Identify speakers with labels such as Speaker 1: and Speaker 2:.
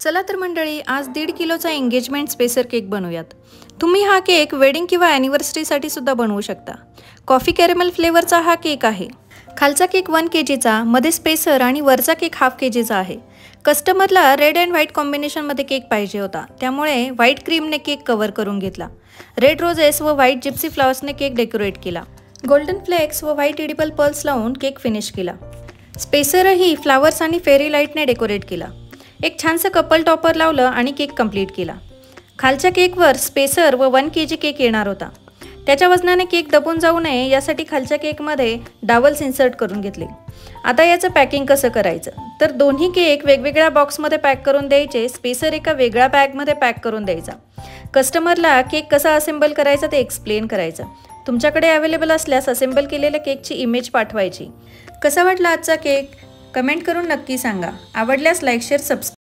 Speaker 1: चला तर मंडळी, आज 1.5 किलोचा एंगेजमेंट स्पेसर केक बनवूयात. तुम्ही हा केक वेडिंग किंवा ॲनिव्हर्सरीसाठी सुद्धा बनवू शकता. कॉफी कॅरेमल फ्लेवरचा हा केक आहे. खालचा केक 1 kgचा, मध्ये स्पेसर आणि वरचा केक ½ kgचा आहे. कस्टमरला रेड अँड व्हाईट कॉम्बिनेशनमध्ये केक पाहिजे होता, त्यामुळे व्हाईट क्रीमने केक कव्हर करून घेतला. रेड रोजेस व व्हाईट जिप्सी फ्लॉवर्सने केक डेकोरेट केला. गोल्डन फ्लेक्स व व्हाईट एडिबल पर्ल्स लावून केक फिनिश केला. स्पेसरही फ्लावर्स आणि फेरी लाईटने डेकोरेट केला. एक छानसं कपल टॉपर लावलं आणि केक कंप्लीट केला. खालच्या केकवर स्पेसर व 1 kg केक येणार होता. त्याच्या वजनाने केक दबून जाऊ नये यासाठी खालच्या केकमध्ये डावल्स इन्सर्ट करून घेतले. आता याचं पॅकिंग कसं करायचं, तर दोन्ही केक वेगवेगळ्या बॉक्समध्ये पॅक करून द्यायचे. स्पेसर एका वेगळ्या बॅगमध्ये पॅक करून द्यायचा. कस्टमरला केक कसा असेंबल करायचा ते एक्सप्लेन करायचं. तुमच्याकडे अवेलेबल असल्यास असेंबल केलेल्या केकची इमेज पाठवायची. कसा वाटला आजचा केक कमेंट करून नक्की सांगा. आवडल्यास लाईक शेअर सबस्क्राईब